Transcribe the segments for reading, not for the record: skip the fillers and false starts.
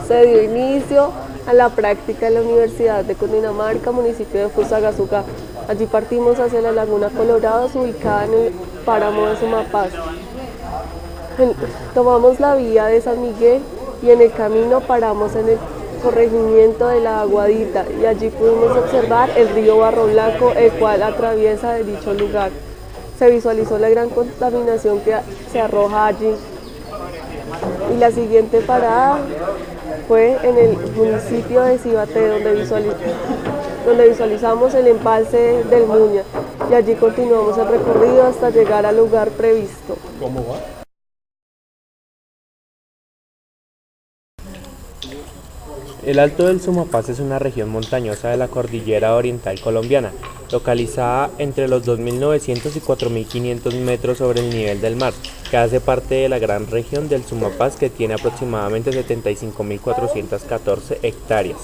Se dio inicio a la práctica en la Universidad de Cundinamarca, municipio de Fusagasugá. Allí partimos hacia la Laguna Colorados, ubicada en el páramo de Sumapaz. Tomamos la vía de San Miguel y en el camino paramos en el corregimiento de la Aguadita y allí pudimos observar el río Barro Blanco, el cual atraviesa de dicho lugar. Se visualizó la gran contaminación que se arroja allí. Y la siguiente parada fue en el municipio de Cibaté, donde visualizamos el embalse del Muña y allí continuamos el recorrido hasta llegar al lugar previsto. ¿Cómo va? El Alto del Sumapaz es una región montañosa de la cordillera oriental colombiana, localizada entre los 2.900 y 4.500 metros sobre el nivel del mar, que hace parte de la gran región del Sumapaz que tiene aproximadamente 75.414 hectáreas.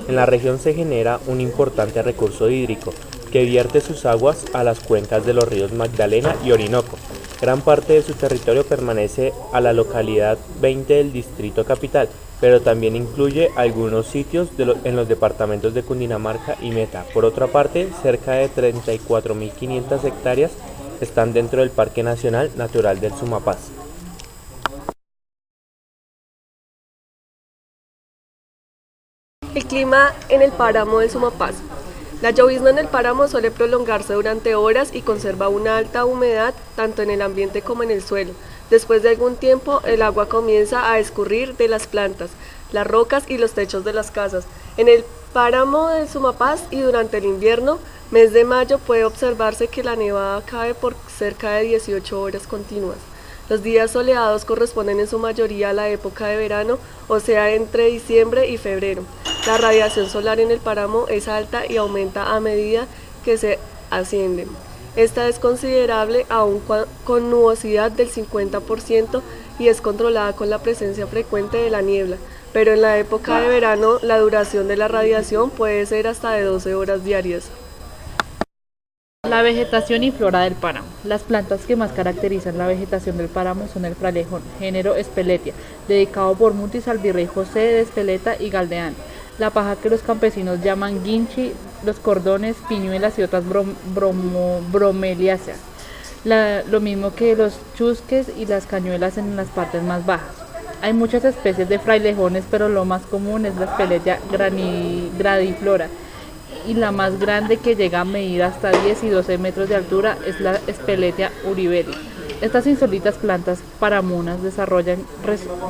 En la región se genera un importante recurso hídrico, que vierte sus aguas a las cuencas de los ríos Magdalena y Orinoco. Gran parte de su territorio pertenece a la localidad 20 del Distrito Capital, pero también incluye algunos sitios en los departamentos de Cundinamarca y Meta. Por otra parte, cerca de 34.500 hectáreas están dentro del Parque Nacional Natural del Sumapaz. El clima en el páramo del Sumapaz. La llovizna en el páramo suele prolongarse durante horas y conserva una alta humedad tanto en el ambiente como en el suelo. Después de algún tiempo, el agua comienza a escurrir de las plantas, las rocas y los techos de las casas. En el páramo del Sumapaz y durante el invierno, mes de mayo, puede observarse que la nevada cae por cerca de 18 horas continuas. Los días soleados corresponden en su mayoría a la época de verano, o sea, entre diciembre y febrero. La radiación solar en el páramo es alta y aumenta a medida que se asciende. Esta es considerable aún con nubosidad del 50% y es controlada con la presencia frecuente de la niebla, pero en la época de verano la duración de la radiación puede ser hasta de 12 horas diarias. La vegetación y flora del páramo. Las plantas que más caracterizan la vegetación del páramo son el frailejón, género Espeletia, dedicado por Mutis al virrey José de Espeleta y Galdeano, la paja que los campesinos llaman guinchi, los cordones, piñuelas y otras bromeliáceas, lo mismo que los chusques y las cañuelas en las partes más bajas. Hay muchas especies de frailejones, pero lo más común es la Espeletia gradiflora, y la más grande, que llega a medir hasta 10 y 12 metros de altura, es la Espeletia uriberi. Estas insólitas plantas paramunas desarrollan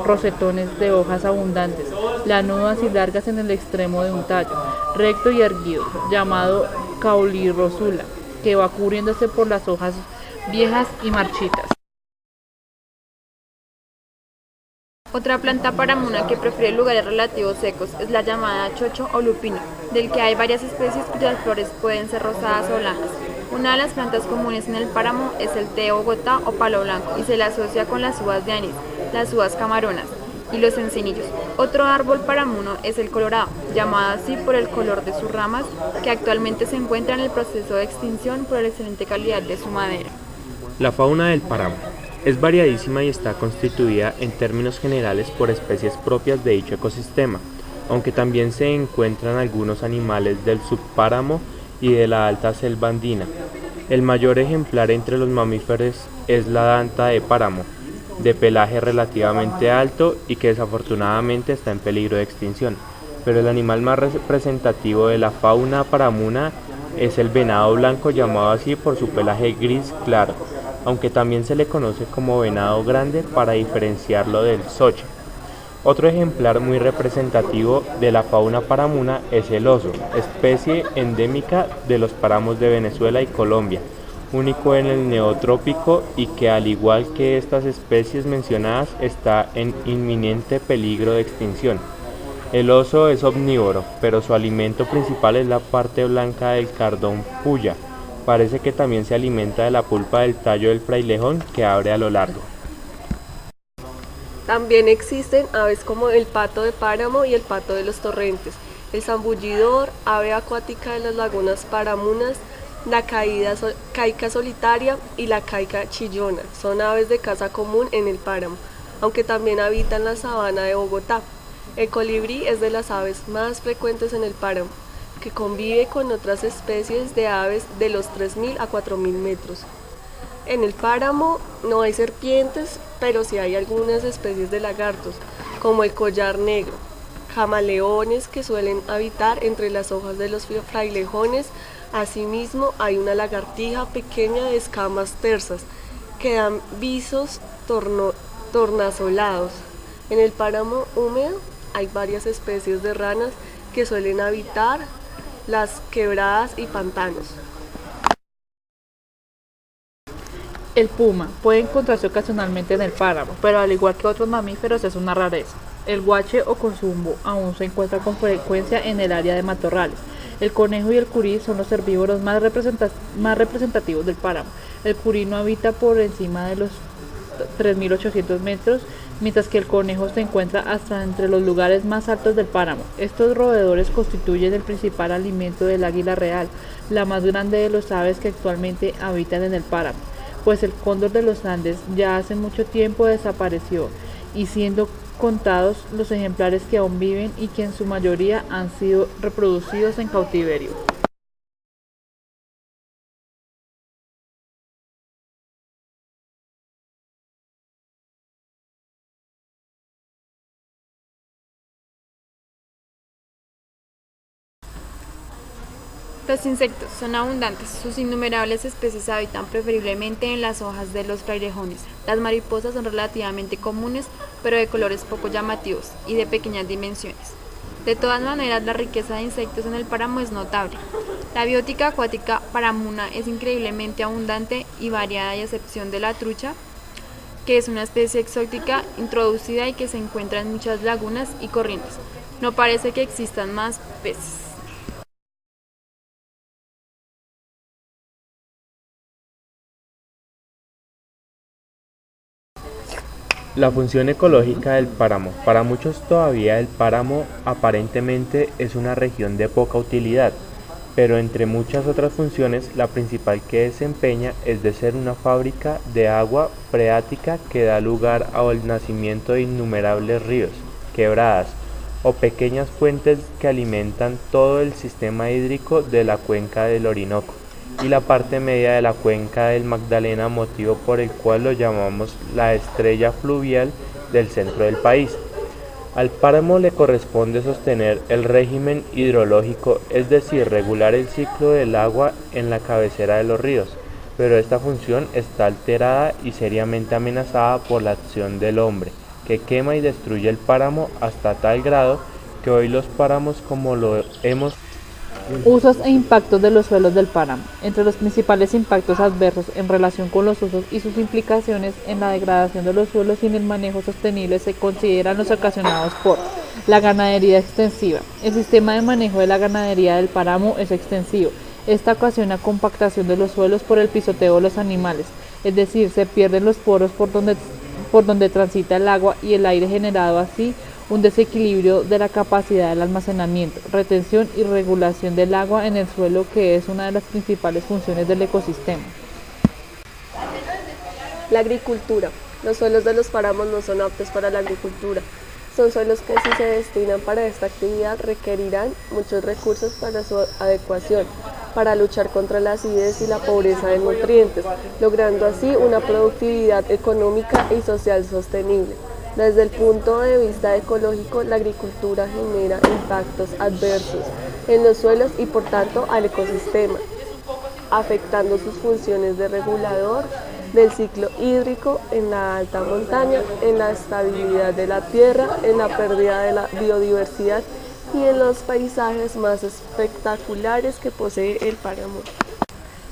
rosetones de hojas abundantes, lanudas y largas en el extremo de un tallo, recto y erguido, llamado caulirosula, que va cubriéndose por las hojas viejas y marchitas. Otra planta paramuna que prefiere lugares relativos secos es la llamada chocho o lupino, del que hay varias especies cuyas flores pueden ser rosadas o blancas. Una de las plantas comunes en el páramo es el té Bogotá o palo blanco y se le asocia con las uvas de anís, las uvas camaronas y los encinillos. Otro árbol paramuno es el colorado, llamado así por el color de sus ramas, que actualmente se encuentra en el proceso de extinción por la excelente calidad de su madera. La fauna del páramo es variadísima y está constituida en términos generales por especies propias de dicho ecosistema, aunque también se encuentran algunos animales del subpáramo y de la alta selva andina. El mayor ejemplar entre los mamíferos es la danta de páramo, de pelaje relativamente alto y que desafortunadamente está en peligro de extinción, pero el animal más representativo de la fauna paramuna es el venado blanco, llamado así por su pelaje gris claro, aunque también se le conoce como venado grande para diferenciarlo del zoche. Otro ejemplar muy representativo de la fauna paramuna es el oso, especie endémica de los páramos de Venezuela y Colombia, único en el neotrópico y que, al igual que estas especies mencionadas, está en inminente peligro de extinción. El oso es omnívoro, pero su alimento principal es la parte blanca del cardón puya. Parece que también se alimenta de la pulpa del tallo del frailejón que abre a lo largo. También existen aves como el pato de páramo y el pato de los torrentes, el zambullidor, ave acuática de las lagunas paramunas, la caica solitaria y la caica chillona. Son aves de caza común en el páramo. aunque también habita en la sabana de Bogotá. El colibrí es de las aves más frecuentes en el páramo, que convive con otras especies de aves de los 3.000 a 4.000 metros. En el páramo no hay serpientes, pero sí hay algunas especies de lagartos, como el collar negro, camaleones que suelen habitar entre las hojas de los frailejones. Asimismo, hay una lagartija pequeña de escamas tersas que dan visos tornasolados. En el páramo húmedo hay varias especies de ranas que suelen habitar las quebradas y pantanos. El puma puede encontrarse ocasionalmente en el páramo, pero al igual que otros mamíferos es una rareza. El guache o consumbo aún se encuentra con frecuencia en el área de matorrales. El conejo y el curí son los herbívoros más representativos del páramo. El curí no habita por encima de los 3.800 metros, mientras que el conejo se encuentra hasta entre los lugares más altos del páramo. Estos roedores constituyen el principal alimento del águila real, la más grande de los aves que actualmente habitan en el páramo, pues el cóndor de los Andes ya hace mucho tiempo desapareció, y siendo contados los ejemplares que aún viven y que en su mayoría han sido reproducidos en cautiverio. Los insectos son abundantes, sus innumerables especies habitan preferiblemente en las hojas de los frailejones. Las mariposas son relativamente comunes, pero de colores poco llamativos y de pequeñas dimensiones. De todas maneras, la riqueza de insectos en el páramo es notable. La biótica acuática paramuna es increíblemente abundante y variada, a excepción de la trucha, que es una especie exótica introducida y que se encuentra en muchas lagunas y corrientes. No parece que existan más peces. La función ecológica del páramo. Para muchos todavía el páramo aparentemente es una región de poca utilidad, pero entre muchas otras funciones, la principal que desempeña es de ser una fábrica de agua freática que da lugar al nacimiento de innumerables ríos, quebradas o pequeñas fuentes que alimentan todo el sistema hídrico de la cuenca del Orinoco y la parte media de la cuenca del Magdalena, motivo por el cual lo llamamos la estrella fluvial del centro del país. Al páramo le corresponde sostener el régimen hidrológico, es decir, regular el ciclo del agua en la cabecera de los ríos, pero esta función está alterada y seriamente amenazada por la acción del hombre, que quema y destruye el páramo hasta tal grado que hoy los páramos, como lo hemos Usos e impactos de los suelos del páramo. Entre los principales impactos adversos en relación con los usos y sus implicaciones en la degradación de los suelos y en el manejo sostenible se consideran los ocasionados por la ganadería extensiva. El sistema de manejo de la ganadería del páramo es extensivo. Esta ocasiona compactación de los suelos por el pisoteo de los animales, es decir, se pierden los poros por donde transita el agua y el aire, generado así un desequilibrio de la capacidad del almacenamiento, retención y regulación del agua en el suelo, que es una de las principales funciones del ecosistema. La agricultura. Los suelos de los páramos no son aptos para la agricultura. Son suelos que, si se destinan para esta actividad, requerirán muchos recursos para su adecuación, para luchar contra la acidez y la pobreza de nutrientes, logrando así una productividad económica y social sostenible. Desde el punto de vista ecológico, la agricultura genera impactos adversos en los suelos y por tanto al ecosistema, afectando sus funciones de regulador del ciclo hídrico en la alta montaña, en la estabilidad de la tierra, en la pérdida de la biodiversidad y en los paisajes más espectaculares que posee el páramo.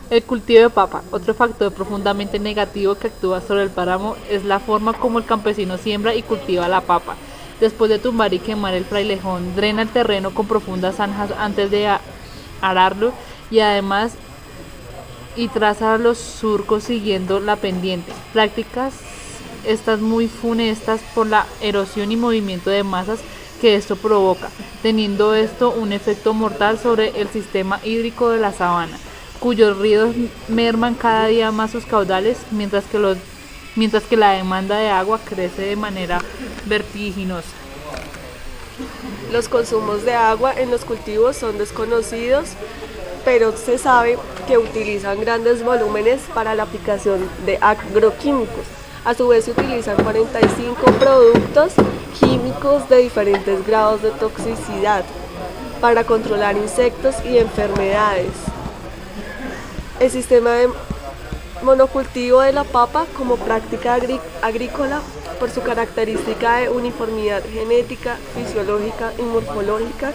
El cultivo de papa. Otro factor profundamente negativo que actúa sobre el páramo es la forma como el campesino siembra y cultiva la papa. Después de tumbar y quemar el frailejón, drena el terreno con profundas zanjas antes de ararlo y traza los surcos siguiendo la pendiente. Prácticas estas muy funestas por la erosión y movimiento de masas que esto provoca, teniendo esto un efecto mortal sobre el sistema hídrico de la sabana, cuyos ríos merman cada día más sus caudales, mientras que los mientras que la demanda de agua crece de manera vertiginosa. Los consumos de agua en los cultivos son desconocidos, pero se sabe que utilizan grandes volúmenes para la aplicación de agroquímicos. A su vez se utilizan 45 productos químicos de diferentes grados de toxicidad para controlar insectos y enfermedades. El sistema de monocultivo de la papa como práctica agrícola, por su característica de uniformidad genética, fisiológica y morfológica,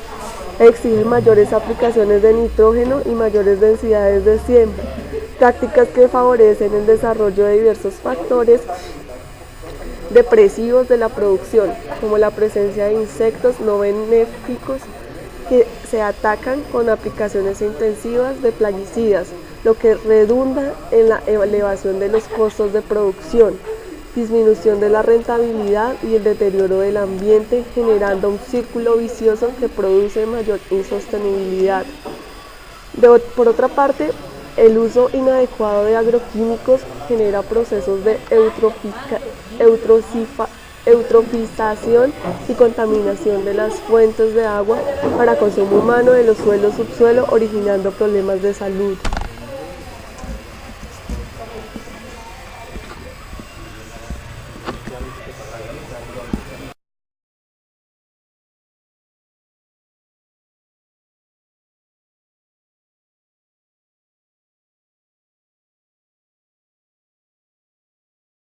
exige mayores aplicaciones de nitrógeno y mayores densidades de siembra, prácticas que favorecen el desarrollo de diversos factores depresivos de la producción, como la presencia de insectos no benéficos que se atacan con aplicaciones intensivas de plaguicidas, lo que redunda en la elevación de los costos de producción, disminución de la rentabilidad y el deterioro del ambiente, generando un círculo vicioso que produce mayor insostenibilidad. Por otra parte, el uso inadecuado de agroquímicos genera procesos de eutrofización y contaminación de las fuentes de agua para consumo humano de los suelos subsuelo, originando problemas de salud.